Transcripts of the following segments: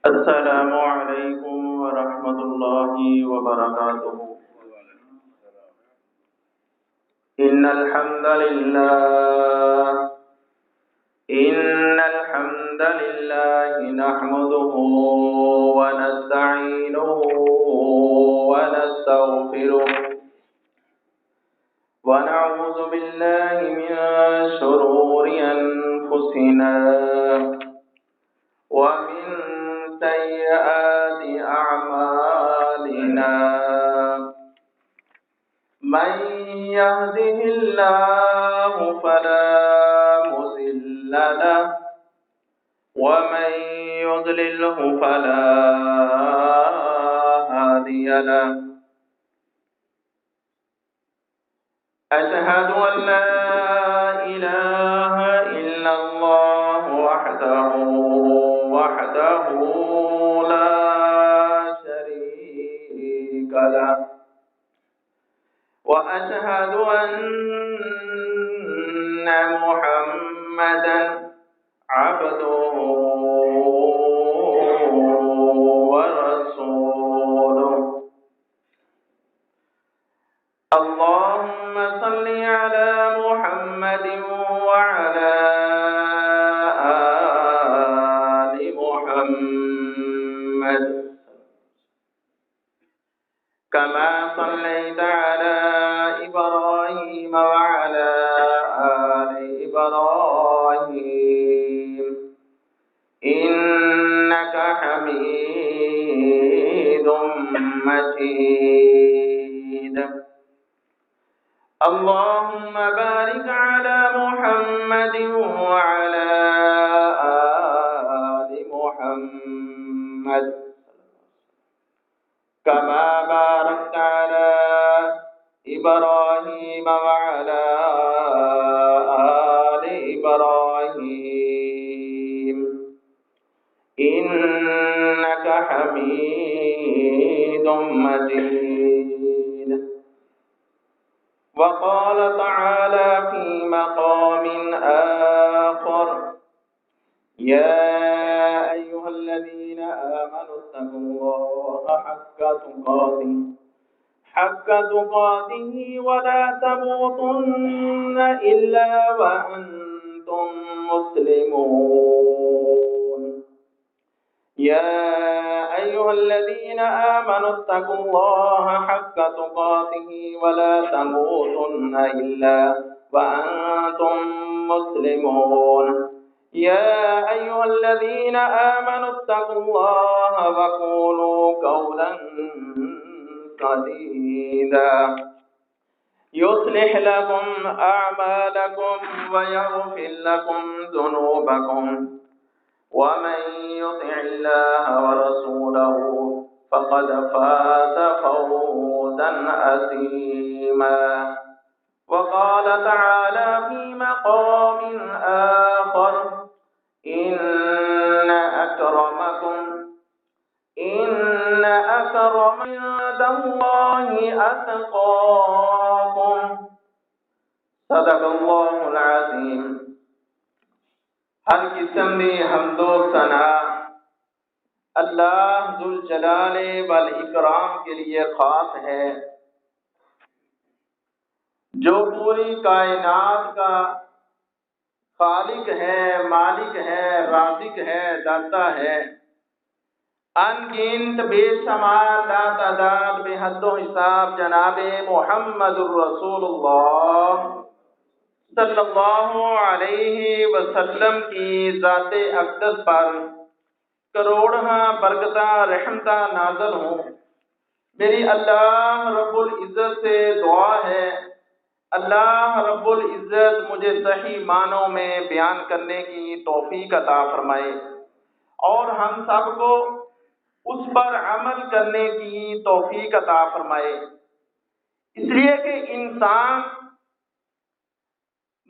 السلام علیکم ورحمۃ اللہ وبرکاتہ۔ ان الحمد للہ نحمده ونستعینه ونستغفره ونعوذ باللہ من شرور انفسنا ومن سيئات أعمالنا من يهده الله فلا مضل له ومن يضلله فلا هادي له أشهد أن لا إله إلا الله وحده لا شريك له وأشهد أن محمدا عبده ورسوله اللهم صل على محمد وعلى محمد كما صليت على إبراهيم وعلى آل إبراهيم إنك حميد مجيد اللهم بارك على محمد وعلى آل محمد كما باركت على إبراهيم وعلى آل إبراهيم إنك حميد مجيد وقال تعالى في مقام آخر يا أيها الذين آمنوا اتقوا الله حق تقاته ولا تموتن إلا وأنتم مسلمون يا أيها الذين آمنوا اتقوا الله حق تقاته ولا تموتن إلا وأنتم مسلمون يا أيها الذين آمنوا اتقوا الله وقولوا قولا سديدا يصلح لكم أعمالكم ويغفر لكم ذنوبكم ومن يطع الله ورسوله فقد فاز فوزا عظيما وقال تعالى في مقام آخر إن أكرمكم عند الله أتقاكم صدق الله العظيم۔ ہر قسم دی حمد و ثنا اللہ ذوالجلال والاکرام کے لیے خاص ہے، جو پوری کائنات کا خالق ہے، مالک ہے، رازق ہے، داتا ہے، ان گنت بے شمار لا تعداد بے حد و حساب جناب محمد الرسول اللہ صلی اللہ علیہ وسلم کی ذات اقدس پر کروڑاں برکتاں رحمتاں نازل ہوں۔ میری اللہ رب العزت سے دعا ہے، اللہ رب العزت مجھے صحیح معنوں میں بیان کرنے کی توفیق عطا فرمائے اور ہم سب کو اس پر عمل کرنے کی توفیق عطا فرمائے، اس لیے کہ انسان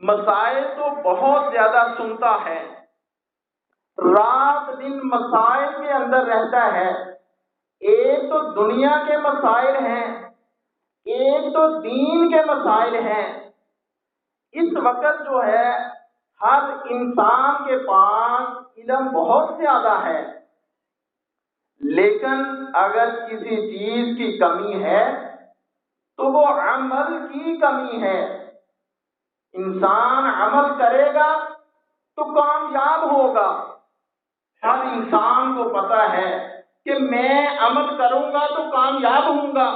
مسائل تو بہت زیادہ سنتا ہے، رات دن مسائل کے اندر رہتا ہے۔ ایک تو دنیا کے مسائل ہیں، ایک تو دین کے مسائل ہیں۔ اس وقت جو ہے ہر انسان کے پاس علم بہت زیادہ ہے، لیکن اگر کسی چیز کی کمی ہے تو وہ عمل کی کمی ہے۔ انسان عمل کرے گا تو کامیاب ہوگا۔ ہر انسان کو پتا ہے کہ میں عمل کروں گا تو کامیاب ہوں گا،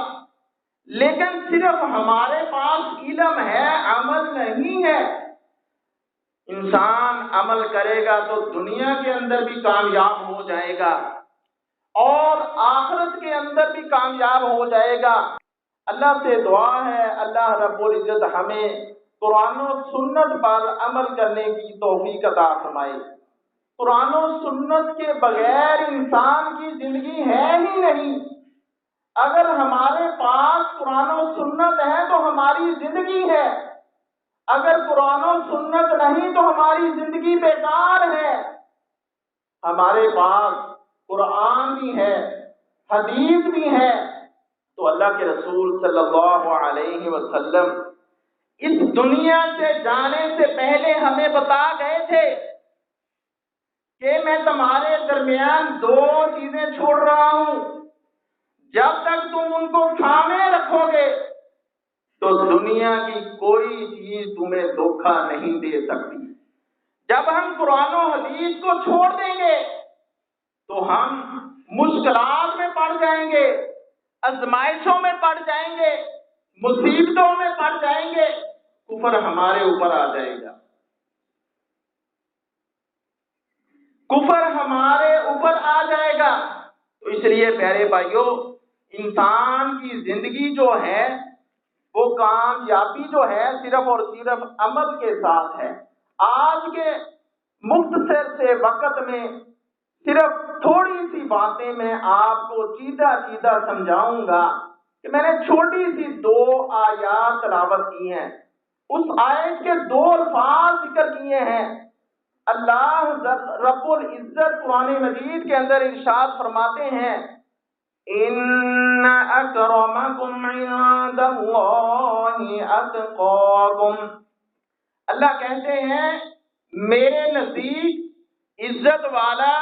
لیکن صرف ہمارے پاس علم ہے، عمل نہیں ہے۔ انسان عمل کرے گا تو دنیا کے اندر بھی کامیاب ہو جائے گا اور آخرت کے اندر بھی کامیاب ہو جائے گا۔ اللہ سے دعا ہے اللہ رب العزت ہمیں قرآن و سنت پر عمل کرنے کی توفیق عطا فرمائے۔ قرآن و سنت کے بغیر انسان کی زندگی ہے ہی نہیں۔ اگر ہمارے پاس قرآن و سنت ہے تو ہماری زندگی ہے، اگر قرآن و سنت نہیں تو ہماری زندگی بیکار ہے۔ ہمارے پاس قرآن بھی ہے، حدیث بھی ہے، تو اللہ کے رسول صلی اللہ علیہ وسلم اس دنیا سے جانے سے پہلے ہمیں بتا گئے تھے کہ میں تمہارے درمیان دو چیزیں چھوڑ رہا ہوں، جب تک تم ان کو تھامے رکھو گے تو دنیا کی کوئی چیز تمہیں دھوکہ نہیں دے سکتی۔ جب ہم قرآن و حدیث کو چھوڑ دیں گے تو ہم مشکلات میں پڑ جائیں گے، آزمائشوں میں پڑ جائیں گے، مصیبتوں میں پڑ جائیں گے، کفر ہمارے اوپر آ جائے گا، کفر ہمارے اوپر آ جائے گا۔ تو اس لیے پیارے بھائیوں، انسان کی زندگی جو ہے وہ کامیابی جو ہے صرف اور صرف عمل کے ساتھ ہے۔ آج کے مختصر سے وقت میں صرف تھوڑی سی باتیں میں آپ کو سیدھا سمجھاؤں گا کہ میں نے چھوٹی سی دو آیات تلاوت کی ہیں، اس آیت کے دو الفاظ ذکر کیے ہیں۔ اللہ رب العزت قرآن مجید کے اندر ارشاد فرماتے ہیں ان اکرمکم عند اللہ اتقاکم، اللہ کہتے ہیں میرے نزدیک عزت والا،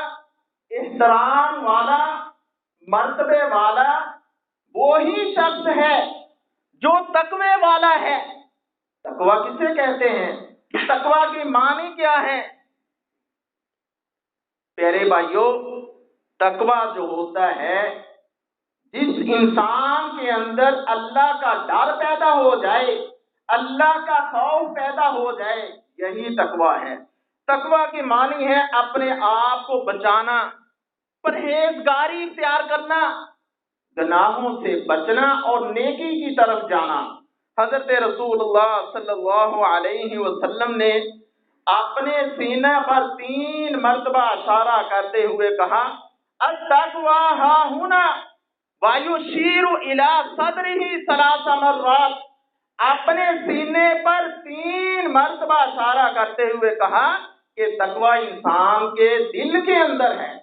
احترام والا، مرتبے والا وہی شخص ہے جو تقوی والا ہے۔ تقوی کسے کہتے ہیں؟ تقوی کی معنی کیا ہے؟ پیارے بھائیوں، تقوی جو ہوتا ہے جس انسان کے اندر اللہ کا ڈر پیدا ہو جائے، اللہ کا خوف پیدا ہو جائے، یہی تقوی ہے۔ تقوی کی معنی ہے اپنے آپ کو بچانا، پرہیزگاری اختیار کرنا، گناہوں سے بچنا اور نیکی کی طرف جانا۔ حضرت رسول اللہ صلی اللہ علیہ وسلم نے اپنے سینہ پر 3 مرتبہ اشارہ کرتے ہوئے کہا التقوی ہا ہنا وَيُشِيرُ إِلَى صَدْرِهِ 3 مرات، اپنے سینے پر 3 مرتبہ اشارہ کرتے ہوئے کہا کہ تقوی انسان کے دل کے اندر ہے۔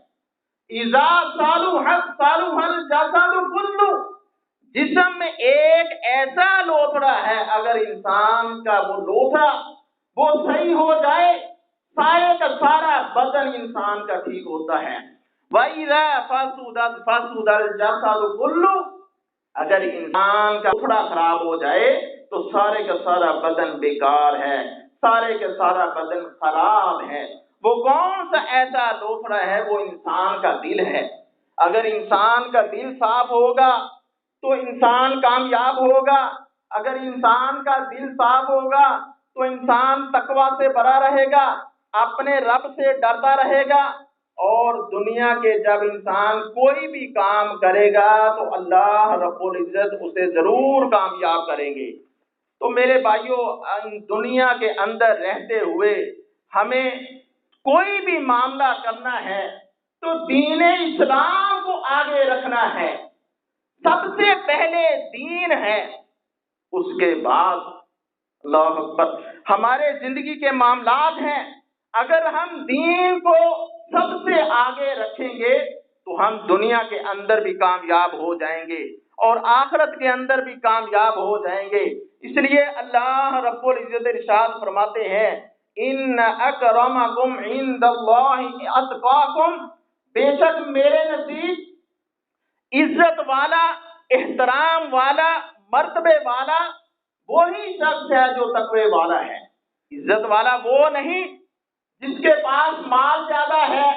اذا صلحت صلح الجسد كله، جسم میں ایک ایسا لوتھڑا ہے، اگر انسان کا وہ لوتھڑا وہ صحیح ہو جائے سارے کا سارا بدن انسان کا ٹھیک ہوتا ہے۔ وَإِذَا فَسُدَتْ فَسُدَ الْجَسَدُ كُلُّهُ، اگر انسان کا لوتھڑا خراب ہو جائے تو سارے کا سارا بدن بیکار ہے، سارے کا سارا بدن خراب ہے۔ وہ کون سا ایسا لوتھڑا ہے؟ وہ انسان کا دل ہے۔ اگر انسان کا دل صاف ہوگا تو انسان کامیاب ہوگا، اگر انسان کا دل صاف ہوگا تو انسان تقوی سے بھرا رہے گا، اپنے رب سے ڈرتا رہے گا، اور دنیا کے جب انسان کوئی بھی کام کرے گا تو اللہ رب العزت اسے ضرور کامیاب کریں گے۔ تو میرے بھائیوں، دنیا کے اندر رہتے ہوئے ہمیں کوئی بھی معاملہ کرنا ہے تو دین اسلام کو آگے رکھنا ہے۔ سب سے پہلے دین ہے، اس کے بعد اللہ اکبر ہمارے زندگی کے معاملات ہیں۔ اگر ہم دین کو سب سے آگے رکھیں گے تو ہم دنیا کے اندر بھی کامیاب ہو جائیں گے اور آخرت کے اندر بھی کامیاب ہو جائیں گے۔ اس لیے اللہ رب العزت ارشاد فرماتے ہیں ان اکرمکم عند اللہ اتقاکم، بے شک میرے نزدیک عزت والا، احترام والا، مرتبے والا وہی شخص ہے جو تقوی والا ہے۔ عزت والا وہ نہیں جس کے پاس مال زیادہ ہے،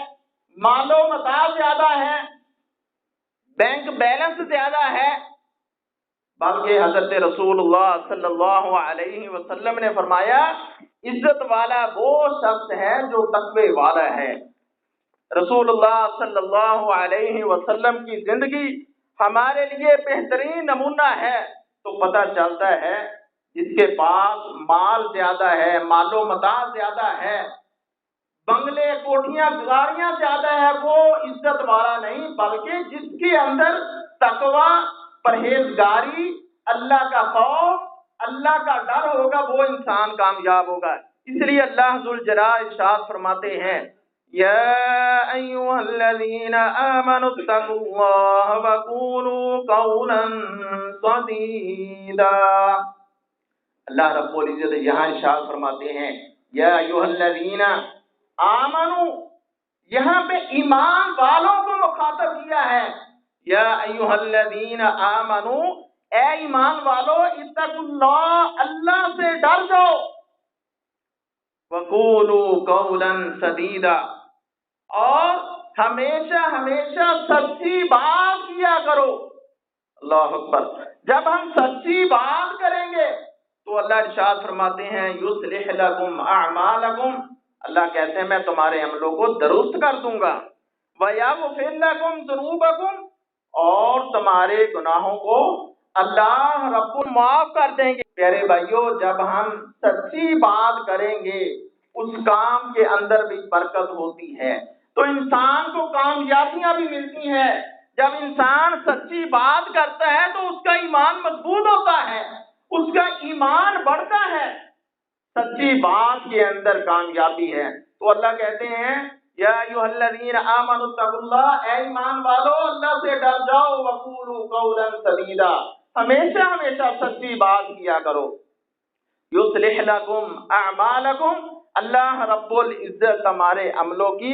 مال و متاع زیادہ ہے، بینک بیلنس زیادہ ہے، بلکہ حضرت رسول اللہ صلی اللہ علیہ وسلم نے فرمایا عزت والا وہ شخص ہے جو تقوی والا ہے۔ رسول اللہ صلی اللہ علیہ وسلم کی زندگی ہمارے لیے بہترین نمونہ ہے۔ تو پتہ چلتا ہے جس کے پاس مال زیادہ ہے، مال و متاع زیادہ ہے، بنگلے کوٹھیاں گاڑیاں زیادہ ہے، وہ عزت والا نہیں، بلکہ جس کے اندر تقوی، پرہیزگاری، اللہ کا خوف، اللہ کا ڈر ہوگا، وہ انسان کامیاب ہوگا۔ اس لیے اللہ ذوالجلال ارشاد فرماتے ہیں یا ایھا الذین آمنوا اتقوا اللہ وقولوا قولا سدیدا۔ اللہ رب العزت یہاں ارشاد فرماتے ہیں یا ایھا الذین آمنوا، یہاں پہ ایمان والوں کو مخاطب کیا ہے۔ یا ایھا الذین آمنوا، اے ایمان والو، اتقوا اللہ، اللہ سے ڈر جاؤ، وقولوا قولا سدیدا، اور ہمیشہ ہمیشہ سچی بات کیا کرو۔ اللہ اکبر۔ جب ہم سچی بات کریں گے تو اللہ ارشاد فرماتے ہیں یصلح لکم اعمالکم، اللہ کہتے ہیں میں تمہارے عملوں کو درست کر دوں گا، ویغفر لکم ذنوبکم، اور تمہارے گناہوں کو اللہ رب معاف کر دیں گے۔ پیارے بھائیوں، جب ہم سچی بات کریں گے اس کام کے اندر بھی برکت ہوتی ہے، تو انسان کو کامیابیاں بھی ملتی ہیں۔ جب انسان سچی بات کرتا ہے تو اس کا ایمان مضبوط ہوتا ہے، اس کا ایمان بڑھتا ہے، سچی بات کے اندر کامیابی ہے۔ تو اللہ کہتے ہیں یا ایھا الذین آمنوا اتقوا اللہ، اے ایمان والو اللہ سے ڈر جاؤ، وقولوا قولا سدیدا، ہمیشہ ہمیشہ سچی بات کیا کرو۔ یصلح لکم اعمالکم، اللہ رب العزت ہمارے عملوں کی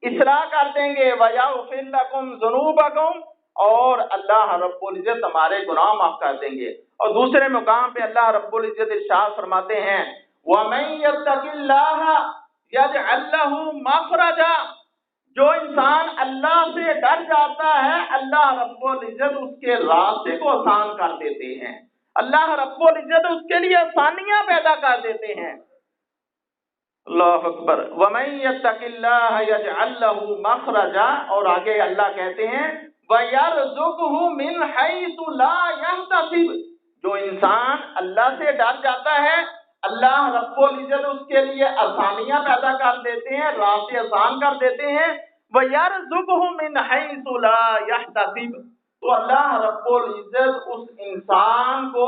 اصلاح کر دیں گے، ویغفر لکم ذنوبکم، اور اللہ رب العزت ہمارے گناہ معاف کر دیں گے۔ اور دوسرے مقام پہ اللہ رب العزت ارشاد فرماتے ہیں وَمَن يَتَّقِ اللَّهَ يَجْعَل لَّهُ مَخْرَجًا، جو انسان اللہ سے ڈر جاتا ہے اللہ رب العزت اس کے راستے کو آسان کر دیتے ہیں، اللہ رب العزت اس کے لیے آسانیاں پیدا کر دیتے ہیں۔ اللہ اکبر۔ وَمَن يَتَّقِ اللَّهَ يَجْعَل لَّهُ مَخْرَجًا، اور آگے اللہ کہتے ہیں وَيَرْزُقْهُ مِنْ حَيْثُ لَا يَحْتَسِبُ، جو انسان اللہ سے ڈر جاتا ہے اللہ رب العزت اس کے لیے آسانیاں پیدا کر دیتے ہیں، راستے آسان کر دیتے ہیں۔ وَيَرْزُقْهُ مِنْ حَيْثُ لَا يَحْتَسِبُ، تو اللہ رب العزت اس انسان کو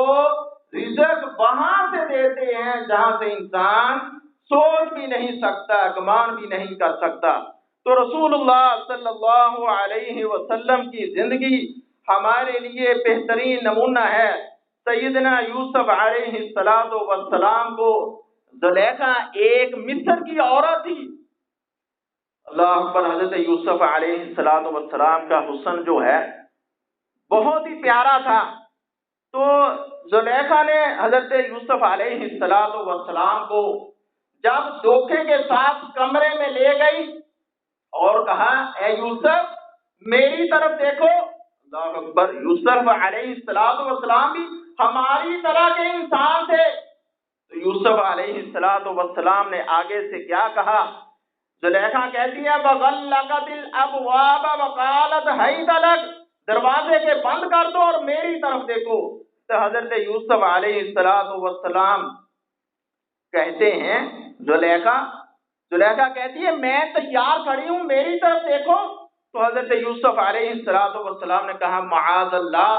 رزق وہاں سے دیتے ہیں جہاں سے انسان سوچ بھی نہیں سکتا، گمان بھی نہیں کر سکتا۔ تو رسول اللہ صلی اللہ علیہ وسلم کی زندگی ہمارے لیے بہترین نمونہ ہے۔ سیدنا یوسف علیہ السلام کو زلیخا ایک مصر کی عورت تھی۔ اللہ اکبر۔ حضرت یوسف علیہ السلام کا حسن جو ہے بہت ہی پیارا تھا، تو زلیخا نے حضرت یوسف علیہ السلام کو جب دھوکے کے ساتھ کمرے میں لے گئی اور کہا اے یوسف میری طرف دیکھو، اللہ اکبر۔ یوسف علیہ السلام بھی ہماری طرح کے انسان تھے، تو یوسف علیہ السلام نے آگے سے کیا کہا؟ زلیخا کہتی ہے وَغَلَّقَتِ الْأَبْوَابَ وَقَالَتْ حَيْتَ لَكَ، دروازے کے بند کر دو اور میری طرف دیکھو۔ تو حضرت یوسف علیہ السلام کہتے ہیں زلیخا کہتی ہے میں تیار کھڑی ہوں، میری طرف دیکھو۔ تو حضرت یوسف علیہ السلام نے کہا معاذ اللہ،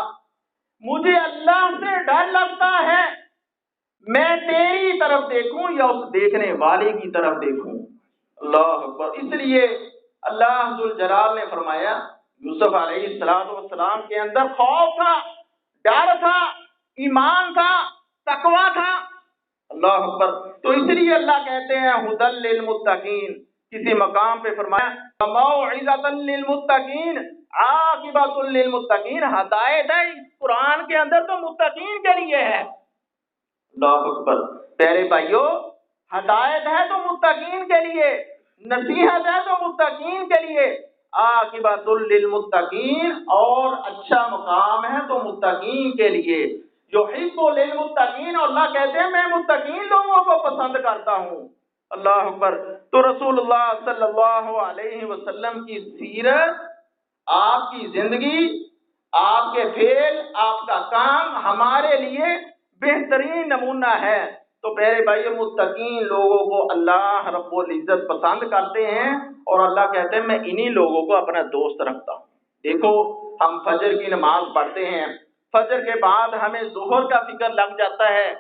مجھے اللہ سے ڈر لگتا ہے، میں تیری طرف دیکھوں یا اس دیکھنے والے کی طرف دیکھوں۔ اللہ اکبر۔ اس لیے اللہ ذوالجلال نے فرمایا یوسف علیہ السلام کے اندر خوف تھا، ڈر تھا، ایمان تھا، تقویٰ تھا۔ اللہ اکبر. تو اس لیے اللہ کہتے ہیں ہدی للمتقین. کسی مقام پہ فرمایا موعظۃ للمتقین عاقبۃ للمتقین. ہدایت ہے اس قرآن کے اندر تو متقین کے لیے ہے. اللہ اکبر. پیارے بھائیوں، ہدایت ہے تو متقین کے لیے، نصیحت ہے تو متقین کے لیے، عاقبۃ للمتقین، اور اچھا مقام ہے تو متقین کے لیے. یحب للمتقین، اور اللہ کہتے ہیں میں متقین لوگوں کو پسند کرتا ہوں. اللہ اکبر. تو رسول اللہ صلی اللہ علیہ وسلم کی سیرت، آپ کی زندگی، آپ کے فعل، آپ کا کام ہمارے لیے بہترین نمونہ ہے. تو پیارے بھائی، متقین لوگوں کو اللہ رب العزت پسند کرتے ہیں، اور اللہ کہتے ہیں میں انہی لوگوں کو اپنا دوست رکھتا ہوں. دیکھو، ہم فجر کی نماز پڑھتے ہیں، فجر کے بعد ہمیں ظہر کا فکر لگ جاتا ہے،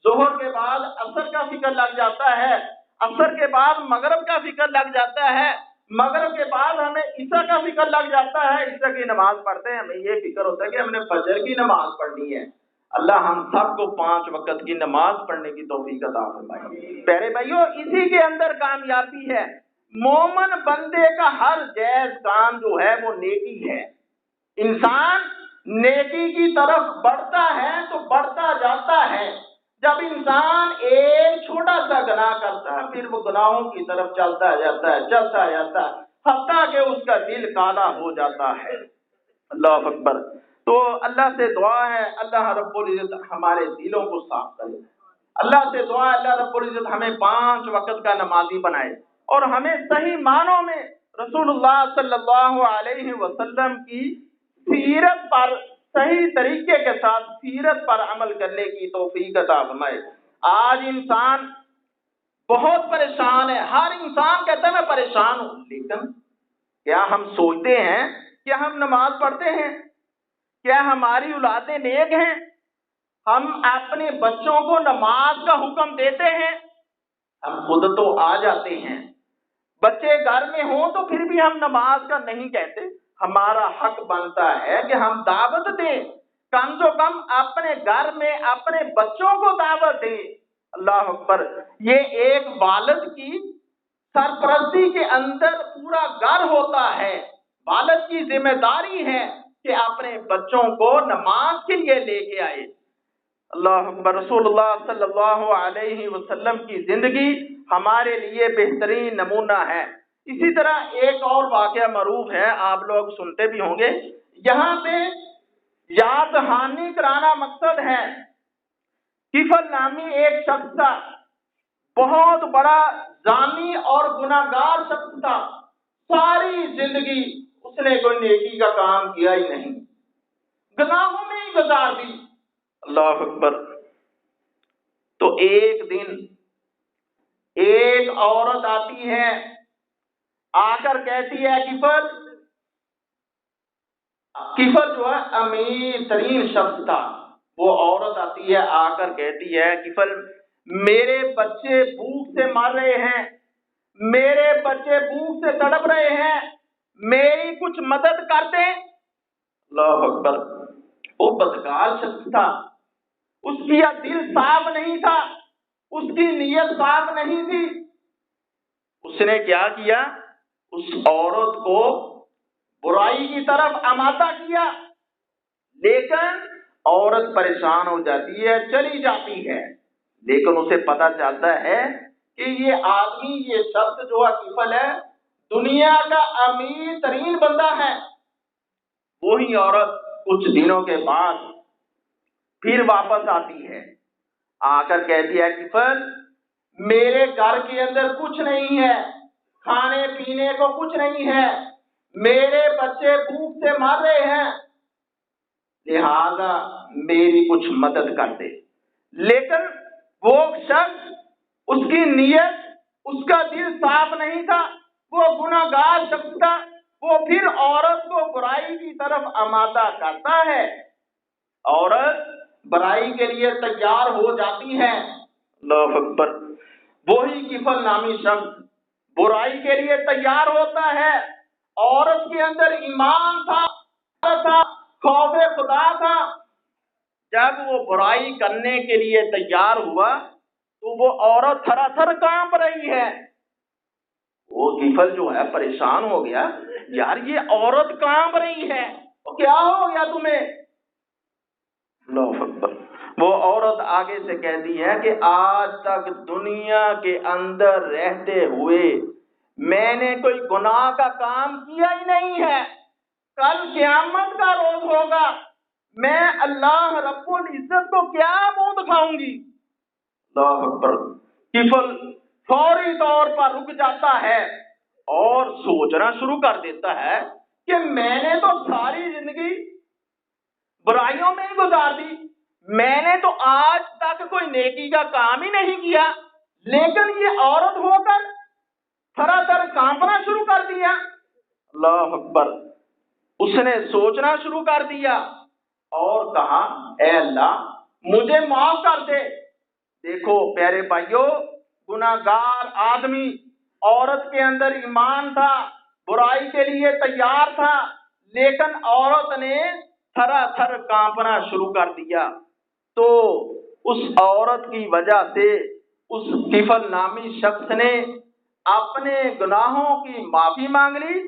ظہر کے بعد عصر کا فکر لگ جاتا ہے، عصر کے بعد مغرب کا فکر لگ جاتا ہے، مغرب کے بعد ہمیں عشاء کا فکر لگ جاتا ہے. عشاء کی نماز پڑھتے ہیں، ہمیں یہ فکر ہوتا ہے کہ ہم نے فجر کی نماز پڑھنی ہے. اللہ ہم سب کو 5 وقت کی نماز پڑھنے کی توفیق عطا فرمائے. پیارے بھائیوں، اسی کے اندر کامیابی ہے. مومن بندے کا ہر جائز کام جو ہے وہ نیکی ہے. انسان نیکی کی طرف بڑھتا ہے تو بڑھتا جاتا ہے. جب انسان ایک چھوٹا سا گناہ کرتا ہے، پھر وہ گناہوں کی طرف چلتا جاتا ہے، حتیٰ کہ اس کا دل کالا ہو جاتا ہے. اللہ اکبر. تو اللہ سے دعا ہے اللہ رب العزت ہمارے دلوں کو صاف کرے. اللہ سے دعا ہے اللہ رب العزت ہمیں 5 وقت کا نمازی بنائے، اور ہمیں صحیح معنوں میں رسول اللہ صلی اللہ علیہ وسلم کی سیرت پر، صحیح طریقے کے ساتھ سیرت پر عمل کرنے کی توفیق عطا فرمائے. آج انسان بہت پریشان ہے، ہر انسان کہتا ہے میں پریشان ہوں. لیکن کیا ہم سوچتے ہیں کہ ہم نماز پڑھتے ہیں؟ کیا ہماری اولادیں نیک ہیں؟ ہم اپنے بچوں کو نماز کا حکم دیتے ہیں؟ ہم خود تو آ جاتے ہیں، بچے گھر میں ہوں تو پھر بھی ہم نماز کا نہیں کہتے. ہمارا حق بنتا ہے کہ ہم دعوت دیں، کم سے کم اپنے گھر میں اپنے بچوں کو دعوت دیں. اللہ اکبر. یہ ایک والد کی سرپرستی کے اندر پورا گھر ہوتا ہے. والد کی ذمہ داری ہے کہ اپنے بچوں کو نماز کے لیے لے کے آئے. اللہ اکبر. رسول اللہ صلی اللہ علیہ وسلم کی زندگی ہمارے لیے بہترین نمونہ ہے. اسی طرح ایک اور واقعہ معروف ہے، آپ لوگ سنتے بھی ہوں گے. یہاں پہ یاد دہانی کرانا مقصد ہے. کفل نامی ایک شخص تھا، بہت بڑا زانی اور گناہگار شخص تھا. ساری زندگی اس نے کوئی نیکی کا کام کیا ہی نہیں، گناہوں میں ہی گزار دی. اللہ اکبر. تو ایک دن ایک عورت آتی ہے، آ کر کہتی ہے کفر جو ہے امیر ترین شخص تھا، وہ عورت آتی ہے آ کر کہتی ہے کفر میرے بچے بھوک سے مر رہے ہیں، میرے بچے بھوک سے تڑپ رہے ہیں، میری کچھ مدد کر دیں. اللہ اکبر. وہ بدکار شخص تھا، اس کا دل صاف نہیں تھا، اس کی نیت صاف نہیں تھی. اس نے کیا کیا؟ اس عورت کو برائی کی طرف آمادہ کیا. لیکن عورت پریشان ہو جاتی ہے، چلی جاتی ہے. لیکن اسے پتا چلتا ہے کہ یہ آدمی، یہ شخص جو کفل ہے، دنیا کا امیر ترین بندہ ہے. وہی عورت کچھ دنوں کے بعد پھر واپس آتی ہے، آ کر کہتی ہے کفل میرے گھر کے اندر کچھ نہیں ہے، کھانے پینے کو کچھ نہیں ہے، میرے بچے بھوک سے مر رہے ہیں، لہذا میری کچھ مدد کر دے. لیکن وہ شخص، اس کی نیت، اس کا دل صاف نہیں تھا، وہ گناہگار شخص تھا. وہ پھر عورت کو برائی کی طرف آمادہ کرتا ہے. عورت برائی کے لیے تیار ہو جاتی ہے. اللہ اکبر. وہی کفل نامی شخص برائی کے لیے تیار ہوتا ہے. عورت کے اندر ایمان تھا، خوف خدا تھا. جب وہ برائی کرنے کے لیے تیار ہوا تو وہ عورت تھرا تھر کانپ رہی ہے. وہ کفل جو ہے پریشان ہو گیا، یار یہ عورت کانپ رہی ہے، کیا ہو گیا تمہیں؟ اللہ اکبر. وہ عورت آگے سے کہتی ہے کہ آج تک دنیا کے اندر رہتے ہوئے میں نے کوئی گناہ کا کام کیا ہی نہیں ہے. کل قیامت کا روز ہوگا، میں اللہ رب العزت کو کیا منہ دکھاؤں گی؟ اللہ اکبر. کفل فوری طور پر رک جاتا ہے اور سوچنا شروع کر دیتا ہے کہ میں نے تو ساری زندگی برائیوں میں ہی گزار دی، میں نے تو آج تک کوئی نیکی کا کام ہی نہیں کیا، لیکن یہ عورت ہو کر تھرا تھر کانپنا شروع کر دیا. اللہ اکبر. اس نے سوچنا شروع کر دیا اور کہا اے اللہ مجھے معاف کر دے. دیکھو پیارے بھائیو، گناہگار آدمی، عورت کے اندر ایمان تھا، برائی کے لیے تیار تھا، لیکن عورت نے تھرا تھر کانپنا شروع کر دیا. تو اس عورت کی وجہ سے اس کفل نامی شخص نے اپنے گناہوں کی معافی مانگ لی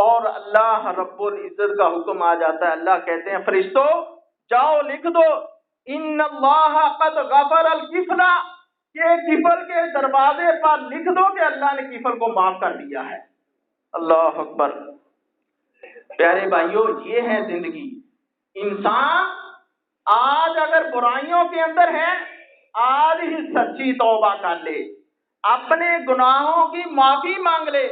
اور اللہ رب العزت کا حکم آ جاتا ہے. اللہ کہتے ہیں فرشتوں جاؤ لکھ دو ان اللہ قد غفر الکفل، یہ کفل کے دروازے پر لکھ دو کہ اللہ نے کفل کو معاف کر دیا ہے. اللہ اکبر. پیارے بھائیوں، یہ ہے زندگی. انسان آج اگر برائیوں کے اندر ہے، آج ہی سچی توبہ کر لے، اپنے گناہوں کی معافی مانگ لے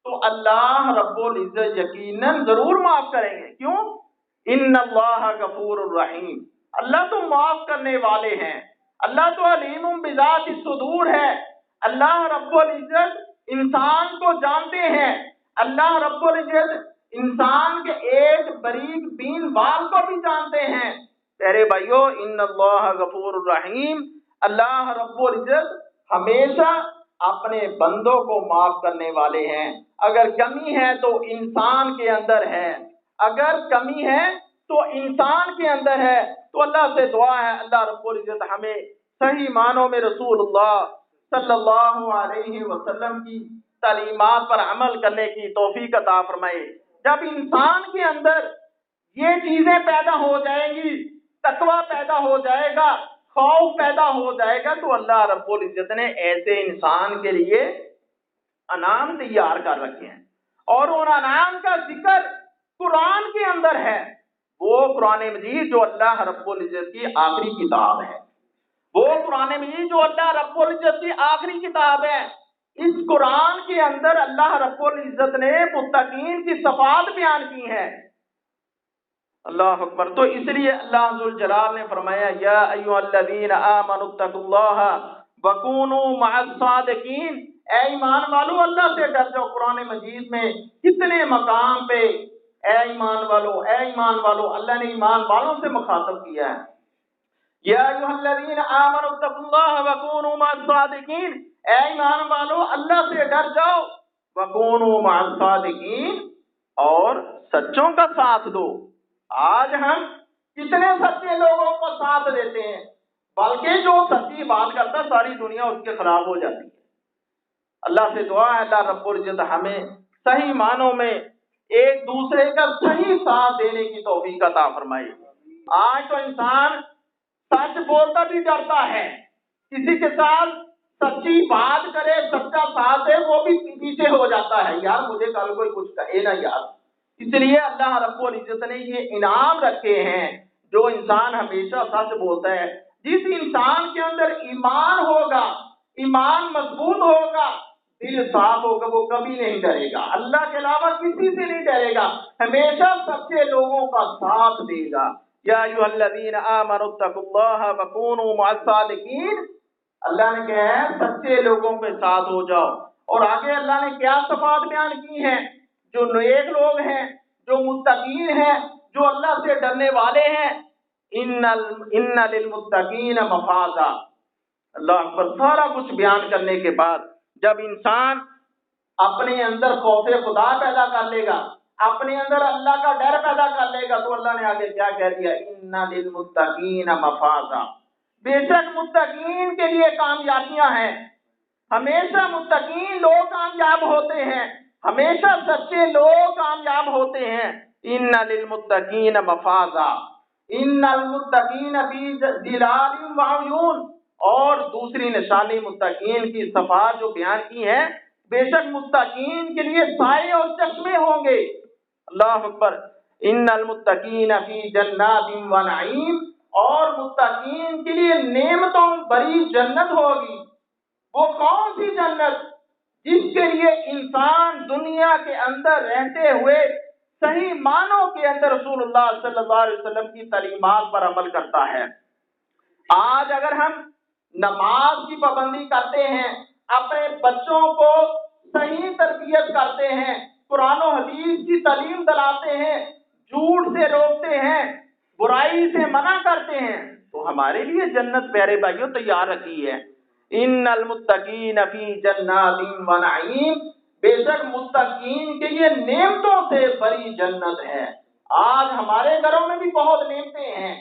تو اللہ رب العزت یقیناً ضرور معاف کریں گے. کیوں؟ ان اللہ غفور الرحیم، اللہ تو معاف کرنے والے ہیں، اللہ تو علیم بذات الصدور ہے. اللہ رب العزت انسان کو جانتے ہیں، اللہ رب العزت انسان کے ایک باریک بین بال کو بھی جانتے ہیں. پیارے بھائیو، ان اللہ غفور الرحیم، اللہ رب العزت ہمیشہ اپنے بندوں کو معاف کرنے والے ہیں. اگر کمی ہے تو انسان کے اندر ہے، اگر کمی ہے تو انسان کے اندر ہے. تو اللہ سے دعا ہے اللہ رب العزت ہمیں صحیح معنوں میں رسول اللہ صلی اللہ علیہ وسلم کی تعلیمات پر عمل کرنے کی توفیق عطا فرمائے. جب انسان کے اندر یہ چیزیں پیدا ہو جائیں گی، تقویٰ پیدا ہو جائے گا، خوف پیدا ہو جائے گا، تو اللہ رب العزت نے ایسے انسان کے لیے انعام تیار کر رکھے ہیں. اور ان انعام کا ذکر قرآن کے اندر ہے. وہ قرآن مجید جو اللہ رب العزت کی آخری کتاب ہے، وہ قرآن مجید جو اللہ رب العزت کی آخری کتاب ہے، اس قرآن کے اندر اللہ رب العزت نے متقین کی صفات بیان کی ہیں. اللہ اکبر. تو اس لیے اللہ ذوالجلال نے فرمایا یا ایھا الذین آمنوا اتقوا اللہ وکونوا مع الصادقین، اے ایمان والو اللہ سے ڈر جاؤ. قرآن مجید میں کتنے مقام پہ اے ایمان والو، اے ایمان والو، اللہ نے ایمان والوں سے مخاطب کیا ہے. یا ایھا الذین آمنوا اتقوا اللہ وکونوا مع الصادقین، اے ایمان والو اللہ سے ڈر جاؤ، وکونوا مع الصادقین، اور سچوں کا ساتھ دو. آج ہم کتنے سچے لوگوں کو ساتھ دیتے ہیں، بلکہ جو سچی بات کرتا ساری دنیا اس کے خلاف ہو جاتی ہے. اللہ سے دعا ہے اللہ رب العزت ہمیں صحیح معنوں میں ایک دوسرے کا صحیح ساتھ دینے کی توفیق عطا فرمائے. آج تو انسان سچ بولتا بھی ڈرتا ہے، کسی کے ساتھ سچی بات کرے، سچا ساتھ دے، وہ بھی پیچھے ہو جاتا ہے، یار مجھے کل کوئی کچھ کہے نا یار. اس لیے اللہ رب العزت نے یہ انعام رکھے ہیں. جو انسان ہمیشہ سچ بولتا ہے، جس انسان کے اندر ایمان ہوگا، ایمان مضبوط ہوگا، دل صاف ہوگا، وہ کبھی نہیں ڈرے گا، اللہ کے علاوہ کسی سے نہیں ڈرے گا، ہمیشہ سچے لوگوں کا ساتھ دے گا. یا ایھا الذین آمنوا اتقوا اللہ وکونوا مع الصادقین، اللہ نے کہا ہے سچے لوگوں کے ساتھ ہو جاؤ. اور آگے اللہ نے کیا صفات بیان کی ہیں؟ جو نیک لوگ ہیں، جو متقین ہیں، جو اللہ سے ڈرنے والے ہیں، ان للمتقین مفازا. اللہ اکبر. سارا کچھ بیان کرنے کے بعد جب انسان اپنے اندر خوف خدا پیدا کر لے گا، اپنے اندر اللہ کا ڈر پیدا کر لے گا، تو اللہ نے آگے کیا کہہ دیا؟ ان للمتقین مفازا. بے شک متقین کے لیے کامیابیاں ہیں، ہمیشہ متقین لوگ کامیاب ہوتے ہیں، ہمیشہ سچے لوگ کامیاب ہوتے ہیں۔ ان للمتقین مفازا، ان المتقین فی ظلال وعیون، اور دوسری نشانی متقین کی صفات جو بیان کی ہے، بے شک متقین کے لیے سائے اور چشمے ہوں گے۔ اللہ اکبر۔ ان المتقین فی جنات و نعیم، اور متقین کے لیے نعمتوں بڑی جنت ہوگی۔ وہ کون سی جنت؟ جس کے لیے انسان دنیا کے اندر رہتے ہوئے صحیح معنوں کے اندر رسول اللہ صلی اللہ علیہ وسلم کی تعلیمات پر عمل کرتا ہے۔ آج اگر ہم نماز کی پابندی کرتے ہیں، اپنے بچوں کو صحیح تربیت کرتے ہیں، قرآن و حدیث کی تعلیم دلاتے ہیں، جھوٹ سے روکتے ہیں، برائی سے منع کرتے ہیں، تو ہمارے لیے جنت پیارے بھائیوں تیار رکھی ہے۔ ان المتقین فی جنات و نعیم، بے شک متقین کے لیے نعمتوں سے بڑی جنت ہے۔ آج ہمارے گھروں میں بھی بہت نعمتیں ہیں،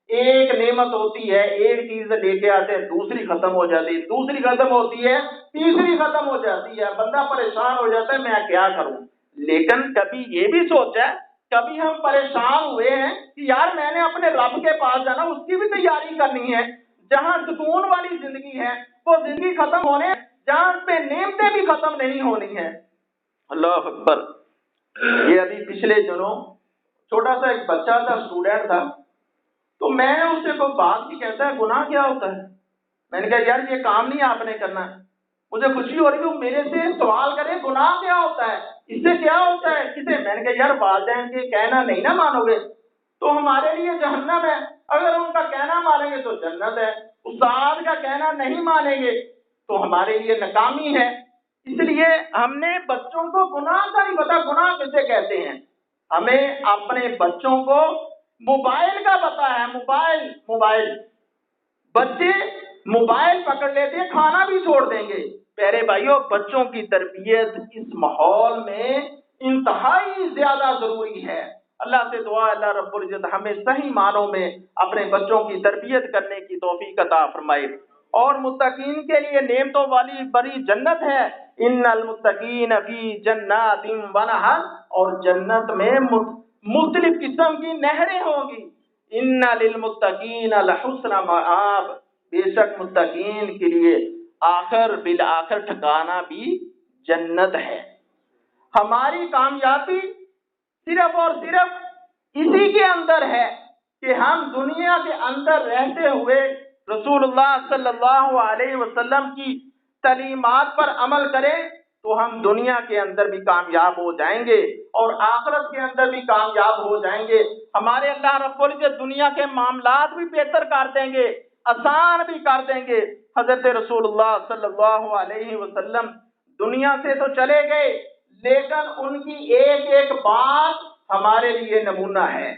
ایک نعمت ہوتی ہے، ایک چیز لے کے آتے ہیں، دوسری ختم ہو جاتی ہے، دوسری ختم ہوتی ہے، تیسری ختم ہو جاتی ہے، بندہ پریشان ہو جاتا ہے میں کیا کروں۔ لیکن کبھی یہ بھی سوچا، کبھی ہم پریشان ہوئے ہیں کہ یار میں نے اپنے رب کے پاس جانا، اس کی بھی تیاری کرنی ہے، جہاں سکون والی زندگی ہے وہ زندگی ختم ہونے، جہاں پہ نعمتیں بھی ختم نہیں ہونی ہیں۔ اللہ اکبر۔ یہ ابھی پچھلے دنوں چھوٹا سا ایک بچہ تھا، اسٹوڈنٹ تھا، تو میں نے اس سے کوئی بات کی، کہتا ہے گناہ کیا ہوتا ہے؟ میں نے کہا یار یہ کام نہیں آپ نے کرنا ہے۔ مجھے خوشی ہو رہی ہے وہ میرے سے سوال کرے گناہ کیا ہوتا ہے، اس سے کیا ہوتا ہے کسے؟ میں نے کہا یار والدین کے کہنا نہیں نہ مانو گے تو ہمارے لیے جہنم ہے، اگر ان کا کہنا مانیں گے تو جنت ہے، استاد کا کہنا نہیں مانیں گے تو ہمارے لیے ناکامی ہے۔ اس لیے ہم نے بچوں کو گناہ کا نہیں پتا، گناہ کسے کہتے ہیں۔ ہمیں اپنے بچوں کو موبائل کا پتا ہے، موبائل بچے موبائل پکڑ لیتے ہیں، کھانا بھی چھوڑ دیں گے۔ پیارے بھائیوں، بچوں کی تربیت اس ماحول میں انتہائی زیادہ ضروری ہے۔ اللہ سے دعا اللہ رب العزت ہمیں صحیح معنوں میں اپنے بچوں کی تربیت کرنے کی توفیق عطا فرمائے۔ اور متقین کے لیے نعمتوں والی بڑی جنت ہے۔ ان المتقین فی جنات و نہر، اور جنت میں مختلف قسم کی نہریں ہوں گی۔ ان للمتقین لحسن مآب، بے شک متقین کے لیے آخر بالآخر ٹھکانہ بھی جنت ہے۔ ہماری کامیابی صرف اور صرف اسی کے اندر ہے کہ ہم دنیا کے اندر رہتے ہوئے رسول اللہ صلی اللہ علیہ وسلم کی تعلیمات پر عمل کریں تو ہم دنیا کے اندر بھی کامیاب ہو جائیں گے اور آخرت کے اندر بھی کامیاب ہو جائیں گے۔ ہمارے اللہ رب العزت دنیا کے معاملات بھی بہتر کر دیں گے، آسان بھی کر دیں گے۔ حضرت رسول اللہ صلی اللہ علیہ وسلم دنیا سے تو چلے گئے، لیکن ان کی ایک ایک بات ہمارے لیے نمونہ ہے،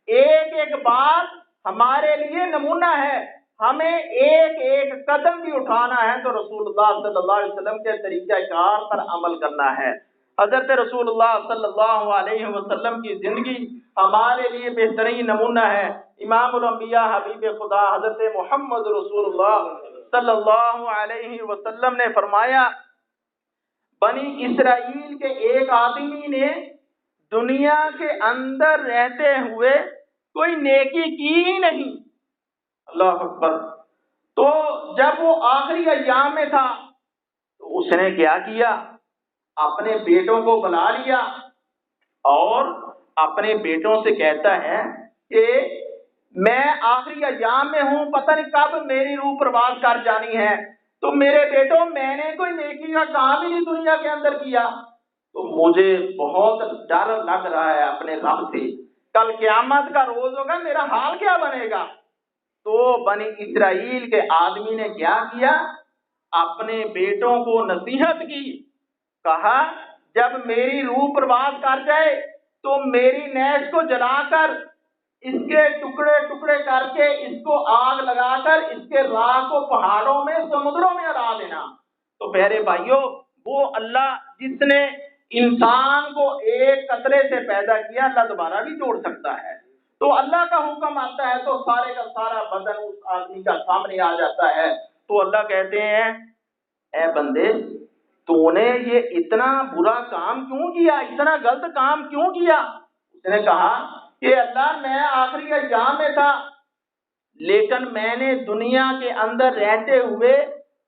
ایک ایک بات ہمارے لیے نمونہ ہے۔ ہمیں ایک ایک قدم بھی اٹھانا ہے تو رسول اللہ صلی اللہ علیہ وسلم کے طریقہ کار پر عمل کرنا ہے۔ حضرت رسول اللہ صلی اللہ علیہ وسلم کی زندگی ہمارے لیے بہترین نمونہ ہے۔ امام الانبیاء حبیب خدا حضرت محمد رسول اللہ صلی اللہ علیہ وسلم نے فرمایا، بنی اسرائیل کے ایک آدمی نے دنیا کے اندر رہتے ہوئے کوئی نیکی کی ہی نہیں۔ اللہ اکبر۔ تو جب وہ آخری ایام میں تھا تو اس نے کیا کیا؟ اپنے بیٹوں کو بلا لیا اور اپنے بیٹوں سے کہتا ہے کہ میں آخری ایام میں ہوں، پتہ نہیں کب میری روح پرواز کر جانی ہے، تو میرے بیٹوں میں نے کوئی نیکی کا کام ہی نہیں دنیا کے اندر کیا، تو مجھے بہت ڈر لگ رہا ہے اپنے رب سے، کل قیامت کا روز ہوگا میرا حال کیا بنے گا۔ تو بنی اسرائیل کے آدمی نے کیا کیا؟ اپنے بیٹوں کو نصیحت کی، کہا جب میری روح پرواز کر جائے تو میری نیز کو جلا کر اس کے ٹکڑے ٹکڑے کر کے اس کو آگ لگا کر اس کے راہ کو پہاڑوں میں سمندروں میں اڑا دینا۔ تو پیارے بھائیوں، وہ اللہ جس نے انسان کو ایک قطرے سے پیدا کیا، اللہ دوبارہ بھی جوڑ سکتا ہے۔ تو اللہ کا حکم آتا ہے تو سارے کا سارا بدن اس آدمی کا سامنے آ جاتا ہے. تو اللہ کہتے ہیں اے بندے تو نے یہ اتنا برا کام کیوں کیا, اتنا غلط کام کیوں کیا؟ اس نے کہا کہ اللہ میں آخری ایام میں تھا لیکن میں نے دنیا کے اندر رہتے ہوئے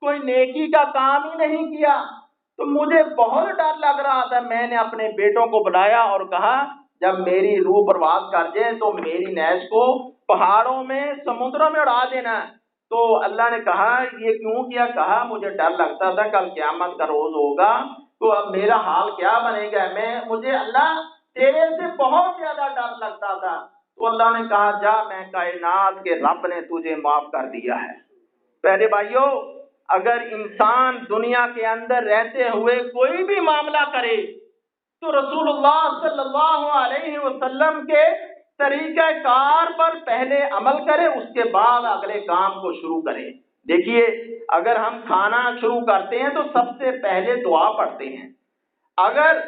کوئی نیکی کا کام ہی نہیں کیا, تو مجھے بہت ڈر لگ رہا تھا. میں نے اپنے بیٹوں کو بلایا اور کہا جب میری روح پرواز کر جائے تو میری نیز کو پہاڑوں میں سمندروں میں اڑا دینا. تو اللہ نے کہا یہ کیوں کیا؟ کہا مجھے ڈر لگتا تھا کل قیامت کا روز ہوگا تو اب میرا حال کیا بنے گا. مجھے اللہ تیرے سے بہت زیادہ ڈر لگتا تھا. تو اللہ نے کہا جا میں کائنات کے رب نے تجھے معاف کر دیا ہے. پہلے بھائیوں اگر انسان دنیا کے اندر رہتے ہوئے کوئی بھی معاملہ کرے تو رسول اللہ صلی اللہ علیہ وسلم کے طریقہ کار پر پہلے عمل کرے, اس کے بعد اگلے کام کو شروع کرے. دیکھیے اگر ہم کھانا شروع کرتے ہیں تو سب سے پہلے دعا پڑھتے ہیں. اگر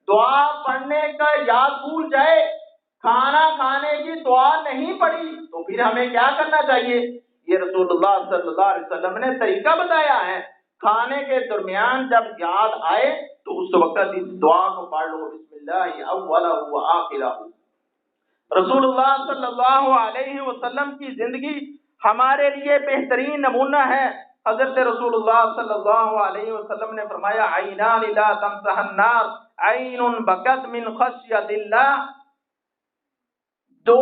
دعا پڑھنے کا یاد بھول جائے, کھانا کھانے کی دعا نہیں پڑھی تو پھر ہمیں کیا کرنا چاہیے؟ یہ رسول اللہ صلی اللہ علیہ وسلم نے طریقہ بتایا ہے. کھانے کے درمیان جب یاد آئے تو اس وقت اس دعا کو پڑھ لو, بسم اللہ اولہ و آخرہ. رسول اللہ صلی اللہ علیہ وسلم کی زندگی ہمارے لیے بہترین نمونہ ہے. حضرت رسول اللہ صلی اللہ علیہ وسلم نے فرمایا عینان لا تمسح النار, عین بکت من خشیت اللہ. دو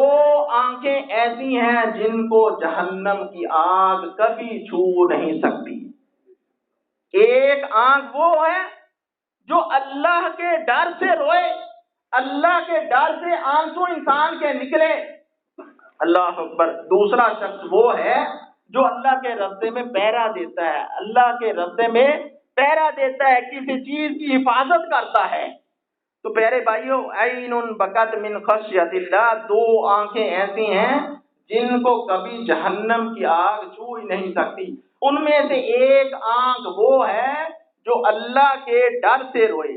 آنکھیں ایسی ہیں جن کو جہنم کی آگ کبھی چھو نہیں سکتی. ایک آنکھ وہ ہے جو اللہ کے ڈر سے روئے, اللہ کے ڈر سے آنسو انسان کے نکلے. اللہ اکبر. دوسرا شخص وہ ہے جو اللہ کے راستے میں پہرا دیتا ہے, اللہ کے راستے میں پہرا دیتا ہے, کسی چیز کی حفاظت کرتا ہے. تو پیارے بھائیوں عین بکت من خشیت اللہ, دو آنکھیں ایسی ہیں جن کو کبھی جہنم کی آگ چھو ہی نہیں سکتی. ان میں سے ایک آنکھ وہ ہے جو اللہ کے ڈر سے روئے.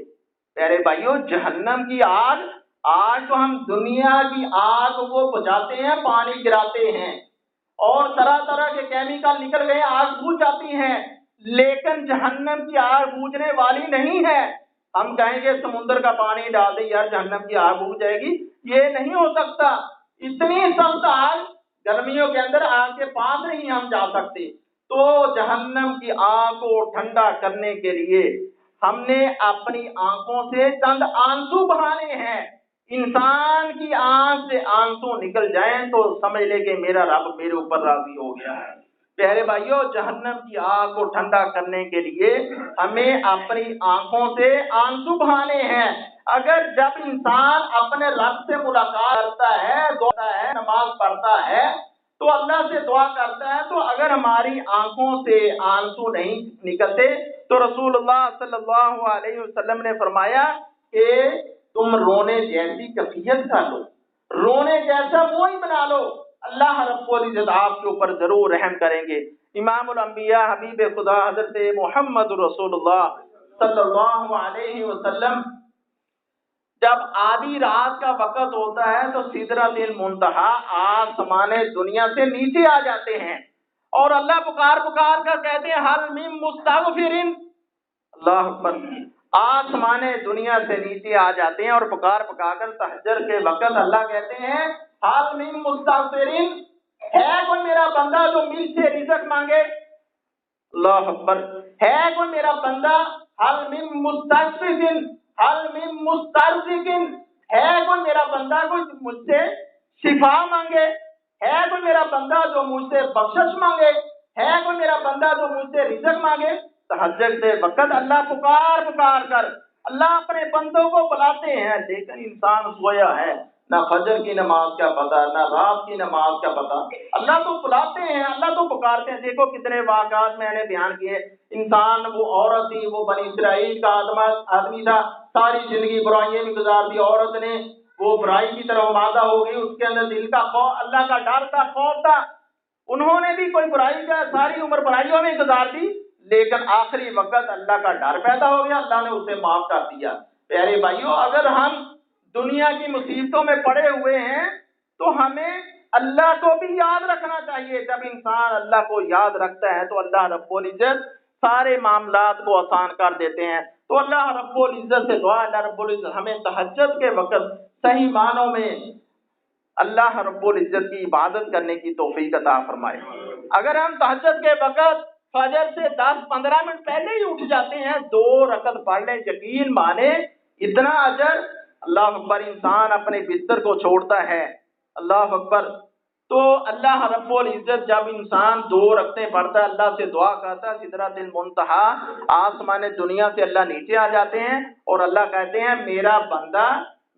پیارے بھائیوں جہنم کی آگ, آج تو ہم دنیا کی آگ کو بجھاتے ہیں, پانی گراتے ہیں اور طرح طرح کے کیمیکل نکل گئے, آگ بجھ جاتی ہیں, لیکن جہنم کی آگ بجھنے والی نہیں ہے. ہم کہیں گے سمندر کا پانی ڈال دیں یار جہنم کی آگ بجھ جائے گی, یہ نہیں ہو سکتا. اتنی سخت آگ گرمیوں کے اندر آگ کے پاس نہیں ہم جا سکتے. تو جہنم کی آگ کو ٹھنڈا کرنے کے لیے ہم نے اپنی آنکھوں سے چند آنسو بہانے ہیں. انسان کی آنکھ سے آنسو نکل جائیں تو سمجھ لے کہ میرا رب میرے اوپر راضی ہو گیا ہے. پیارے بھائیوں جہنم کی آگ کو ٹھنڈا کرنے کے لیے ہمیں اپنی آنکھوں سے آنسو بہانے ہیں. اگر جب انسان اپنے رب سے ملاقات کرتا ہے, دعا ہے, نماز پڑھتا ہے تو اللہ سے دعا کرتا ہے, تو اگر ہماری آنکھوں سے آنسو نہیں نکلتے تو رسول اللہ صلی اللہ علیہ وسلم نے فرمایا کہ تم رونے جیسی کیفیت کر لو, رونے جیسا منہ ہی بنا لو, اللہ رب العزت آپ کے اوپر ضرور رحم کریں گے. امام الانبیاء حبیب خدا حضرت محمد رسول اللہ صلی اللہ علیہ وسلم جب آدھی رات کا وقت ہوتا ہے تو سدرۃ المنتہا آسمان دنیا سے نیچے آ جاتے ہیں اور اللہ پکار پکار کر کہتے ہیں حل من مستغفرین. اللہ اکبر. آسمان دنیا سے نیچے آ جاتے ہیں اور پکار پکار کر تہجد کے وقت اللہ کہتے ہیں حل من مستغفرین, ہے کوئی میرا بندہ جو مجھ سے رزق مانگے. اللہ اکبر. ہے کوئی میرا بندہ حل من مستغفرین, حل من مسترزقین, ہے کوئی میرا بندہ کوئی مجھ سے شفا مانگے, ہے کوئی میرا بندہ جو مجھ سے بخشش مانگے, ہے کوئی میرا بندہ جو مجھ سے رزق مانگے. تہجد کے وقت اللہ پکار پکار کر اللہ اپنے بندوں کو بلاتے ہیں, لیکن انسان سویا ہے, نہ فجر کی نماز کا پتہ, نہ رات کی نماز کا پتہ. اللہ تو بلاتے ہیں, اللہ تو پکارتے ہیں. دیکھو کتنے واقعات میں نے بیان کیے. انسان وہ عورت تھی, وہ بنی اسرائیل کا آدمی تھا, ساری زندگی برائیوں میں گزار دی. عورت نے وہ برائی کی طرف مادہ ہو گئی, اس کے اندر دل کا خوف, اللہ کا ڈر تھا, خوف تھا. انہوں نے بھی کوئی برائی کا ساری عمر برائیوں میں گزار دی, لیکن آخری وقت اللہ کا ڈر پیدا ہو گیا, اللہ نے اسے معاف کر دیا. پیارے بھائیوں اگر ہم دنیا کی مصیبتوں میں پڑے ہوئے ہیں تو ہمیں اللہ کو بھی یاد رکھنا چاہیے. جب انسان اللہ کو یاد رکھتا ہے تو اللہ رب العزت سارے معاملات کو آسان کر دیتے ہیں. تو اللہ رب العزت سے دعا، اللہ رب العزت ہمیں تہجد کے وقت صحیح معنوں میں اللہ رب العزت کی عبادت کرنے کی توفیق عطا فرمائے. اگر ہم تہجد کے وقت فجر سے 10-15 منٹ پہلے ہی اٹھ جاتے ہیں، 2 رکعت پڑھ لیں، یقین مانے اتنا اجر. اللہ اکبر. انسان اپنے بستر کو چھوڑتا ہے، اللہ اکبر، تو اللہ رب العزت جب انسان 2 رکعتیں پڑھتا ہے، اللہ سے دعا کرتا ہے، سدرۃ المنتہا آسمان دنیا سے اللہ نیچے آ جاتے ہیں اور اللہ کہتے ہیں میرا بندہ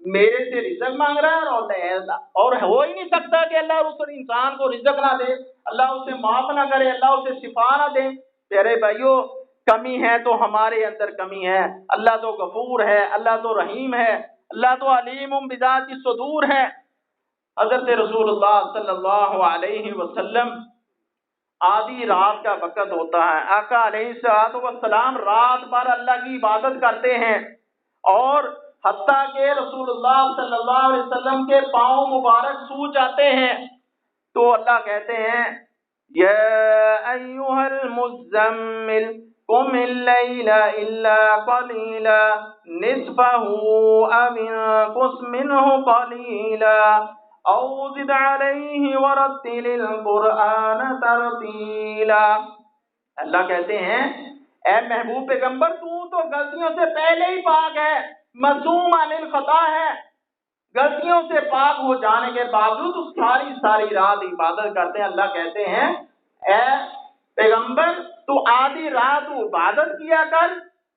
میرے سے رزق مانگ رہا ہے، اور ہو ہی نہیں سکتا کہ اللہ اس انسان کو رزق نہ دے، اللہ اسے معاف نہ کرے، اللہ اسے شفا نہ دے. پیارے بھائیو، کمی ہے تو ہمارے اندر کمی ہے. اللہ تو غفور ہے، اللہ تو رحیم ہے، اللہ تو علیم بذات الصدور ہے. حضرت رسول اللہ صلی اللہ علیہ وسلم آدھی رات کا وقت ہوتا ہے، آقا علیہ السلام رات بھر اللہ کی عبادت کرتے ہیں، اور حتیٰ کہ رسول اللہ صلی اللہ علیہ وسلم کے پاؤں مبارک سو جاتے ہیں. تو اللہ کہتے ہیں یا ایھا المزمل قم اللیل الا قلیلا نصفہ او انقص منہ قلیلا او زد علیہ ورتل القرآن ترتیلا. اللہ کہتے ہیں اے محبوب پیغمبر، تو غلطیوں سے پہلے ہی پاک ہے، معصوم عن الخطا ہے. غلطیوں سے پاک ہو جانے کے باوجود ساری رات عبادت کرتے ہیں. اللہ کہتے ہیں اے پیغمبر، تو آدھی رات تو عبادت کیا کر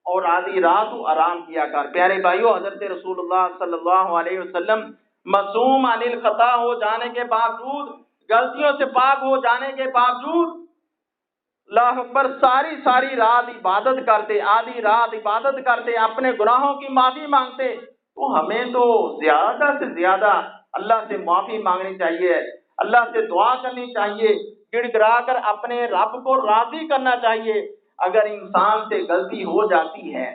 اور آدھی رات تو آرام کیا کر. پیارے بھائیو، حضرت رسول اللہ صلی اللہ علیہ وسلم معصوم عن الخطا ہو جانے کے باوجود، غلطیوں سے پاک ہو جانے کے باوجود اللہ اکبر ساری رات عبادت کرتے، آدھی رات عبادت کرتے، اپنے گناہوں کی معافی مانگتے. تو ہمیں تو زیادہ سے زیادہ اللہ سے معافی مانگنی چاہیے، اللہ سے دعا کرنی چاہیے، گڑ گڑا کر اپنے رب کو راضی کرنا چاہیے. اگر انسان سے غلطی ہو جاتی ہے،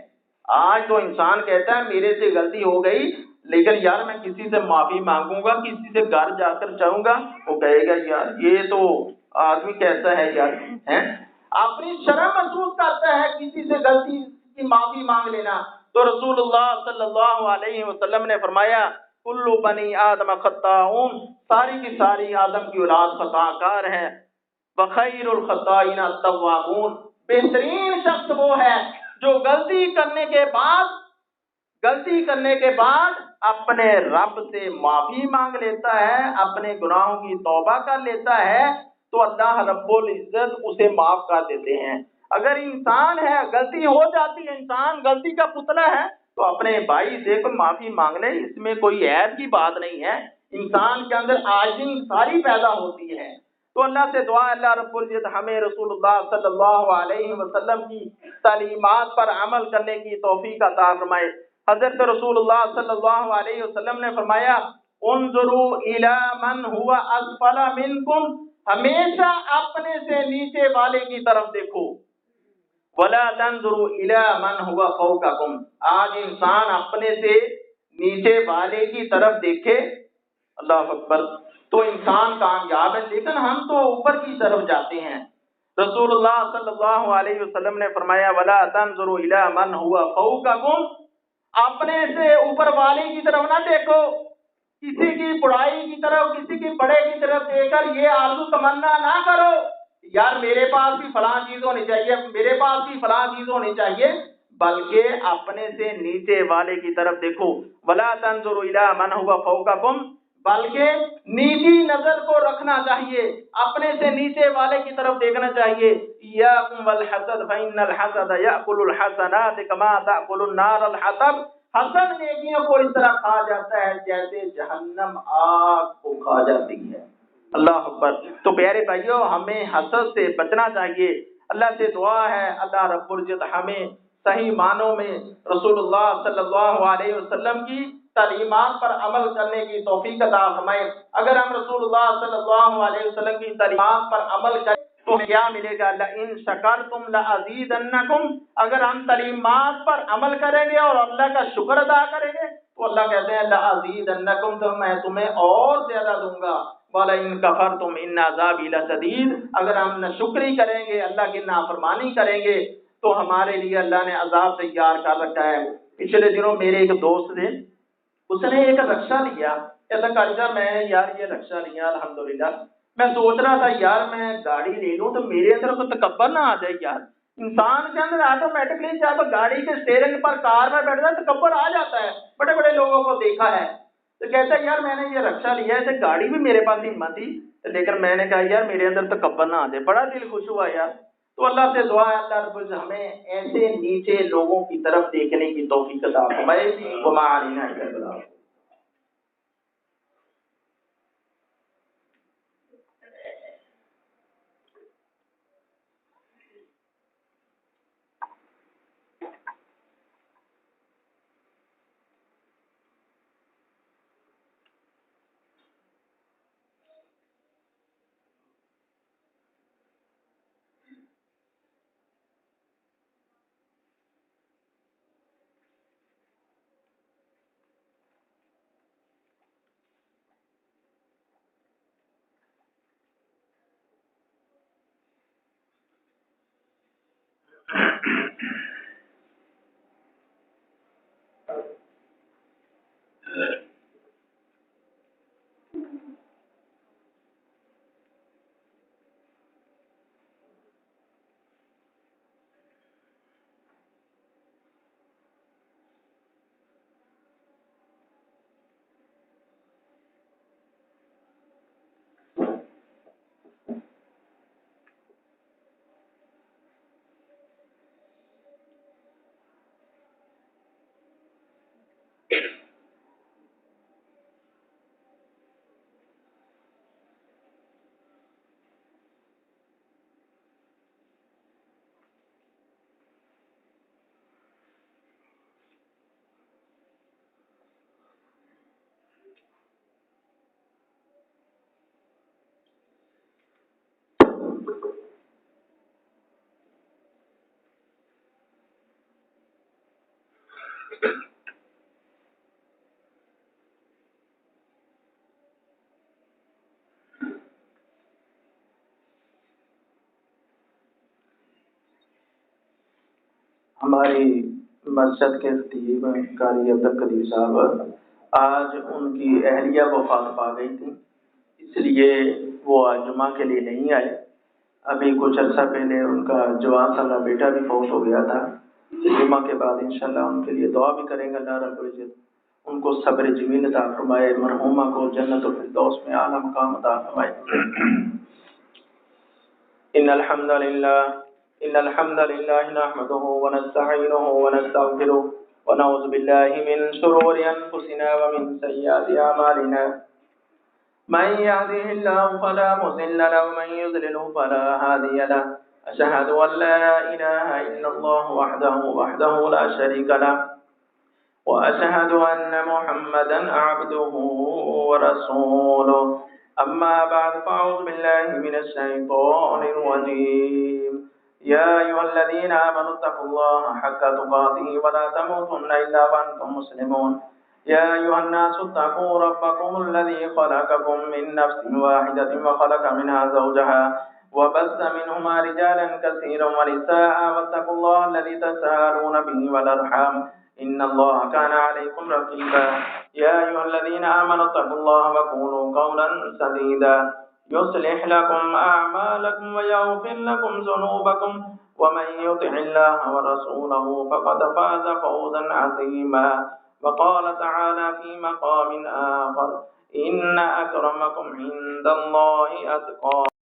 آج تو انسان کہتا ہے میرے سے غلطی ہو گئی، لیکن یار میں کسی سے معافی مانگوں گا، کسی سے گھر جا کر چاہوں گا، وہ کہے گا یار یہ تو آدمی کیسا ہے یار، ہے اپنی شرم محسوس کرتا ہے کسی سے غلطی کی معافی مانگ لینا. تو رسول اللہ صلی اللہ علیہ وسلم نے فرمایا کل بنی آدم خطاؤن، ساری کی ساری آدم کی اولاد خطا کار ہے، وخیر الخطائین التوابون، بہترین شخص وہ ہے جو غلطی کرنے کے بعد اپنے رب سے معافی مانگ لیتا ہے، اپنے گناہوں کی توبہ کر لیتا ہے، تو اللہ رب العزت اسے معاف کر دیتے ہیں. اگر انسان ہے غلطی ہو جاتی ہے، انسان غلطی کا پتلا ہے، تو اپنے بھائی سے معافی مانگ لے، اس میں کوئی عیب کی بات نہیں ہے. انسان کے اندر عاجزی ساری پیدا ہوتی ہے. تو اللہ سے دعا اللہ رب العزت ہمیں رسول اللہ صلی اللہ علیہ وسلم کی تعلیمات پر عمل کرنے کی توفیق عطا فرمائے. حضرت رسول اللہ صلی اللہ علیہ وسلم نے فرمایا انظروا الی من هو اسفل منکم، ہمیشہ اپنے سے نیچے والے کی طرف دیکھو. ولا تنظروا الی من هو فوقکم، آج انسان اپنے سے نیچے والے کی طرف دیکھے، اللہ اکبر، تو انسان کامیاب ہے. لیکن ہم تو اوپر کی طرف جاتے ہیں. رسول اللہ صلی اللہ علیہ وسلم نے فرمایا ولا تنظروا الی من هو فوقکم، اپنے سے اوپر والے کی طرف نہ دیکھو، کسی کی بڑائی کی طرف، کسی کی بڑے کی طرف دیکھ کر یہ آرزو تمنا نہ کرو یار میرے پاس بھی فلاں چیز ہونی چاہیے، میرے پاس بھی فلاں چیز ہونی چاہیے، بلکہ اپنے سے نیچے والے کی طرف دیکھو. ولا تنظروا الی من هو فوقکم، بلکہ نیچی نظر کو رکھنا چاہیے، اپنے سے نیچے والے کی طرف دیکھنا چاہیے. ایاکم والحسد فإن الحسد یأکل الحسنات کما تأکل النار الحطب، حسد نیکیوں کو اس طرح کھا جاتا ہے جیسے جہنم آگ کو کھا جاتی ہے. اللہ اکبر. تو پیارے بھائیو، ہمیں حسد سے بچنا چاہیے. اللہ سے دعا ہے اللہ رب العزت ہمیں صحیح معنوں میں رسول اللہ صلی اللہ علیہ وسلم کی تعلیمات پر عمل کرنے کی توفیق عطا فرمائے. اگر ہم رسول اللہ صلی اللہ علیہ وسلم کی تعلیمات پر عمل کریں تو کیا ملے گا؟ لئن شکرتم لازیدنکم، اگر ہم تعلیمات پر عمل کریں گے اور اللہ کا شکر ادا کریں گے تو اللہ کہتے ہیں لَأَزِيدَنَّكُمْ، تو میں تمہیں اور زیادہ دوں گا، وَلَئِن كَفَرْتُمْ إِنَّ عَذَابِي لَشَدِيدٌ، اگر ہم ناشکری کریں گے، اللہ کی نافرمانی کریں گے تو ہمارے لیے اللہ نے عذاب تیار کر رکھا ہے۔ پچھلے دنوں میرے ایک دوست تھے، اس نے ایک رکشہ لیا، ایسا کہا میں یار یہ رکشہ لیا الحمدللہ، میں سوچ رہا تھا یار میں گاڑی لے لوں تو میرے اندر کوئی تکبر نہ آ جائے یار، انسان کے اندر آٹومیٹکلی جب گاڑی کے اسٹیئرنگ پر کار میں بیٹھتا ہے تکبر آ جاتا ہے، بڑے بڑے لوگوں کو دیکھا ہے، تو کہتا ہے یار میں نے یہ رکشہ لیا ہے، ایسے گاڑی بھی میرے پاس ہمت تھی، لیکن میں نے کہا یار میرے اندر تکبر نہ آ جائے، بڑا دل خوش ہوا یار۔ تو اللہ سے دعا ہے اللہ رب العزت ہمیں ایسے نیچے لوگوں کی طرف دیکھنے کی توفیق عطا فرمائے، وما علینا الا البلاغ۔ ہماری مسجد کے خطیب قاری عبدالقدیر صاحب آج ان کی اہلیہ وفات پا گئی تھی، اس لیے وہ آج جمعہ کے لیے نہیں آئے۔ ابھی کچھ عرصہ پہلے ان کا جوان سالہ بیٹا بھی فوت ہو گیا تھا، جمعہ کے بعد انشاءاللہ ان کے لیے دعا بھی کریں گے، اللہ رب العزت ان کو صبر جمیل عطا فرمائے، مرحومہ کو جنت الفردوس میں اعلیٰ مقام عطا فرمائے۔ إن الحمد لله نحمده ونستعينه ونستغفره ونعوذ بالله من شرور أنفسنا ومن سيئات أعمالنا، من يهده الله فلا مضل له ومن يضلل فلا هادي له، أشهد أن لا إله إلا الله وحده لا شريك له، وأشهد أن محمدا عبده ورسوله، أما بعد فأعوذ بالله من الشيطان الرجيم، يا أيها الذين آمنوا اتقوا الله حق تقاته ولا تموتن إلا وأنتم مسلمون، يا أيها الناس اتقوا ربكم الذي خلقكم من نفس واحدة وخلق منها زوجها وبث منهما رجالا كثيرا ونساء، واتقوا الله الذي تساءلون به والأرحام إن الله كان عليكم رقيبا، يا أيها الذين آمنوا اتقوا الله وقولوا قولا سديدا يصلح لكم أعمالكم ويغفر لكم ذنوبكم، ومن يطع الله ورسوله فقد فاز فوزا عظيما، وقال تعالى في مقام آخر إن أكرمكم عند الله أتقاكم۔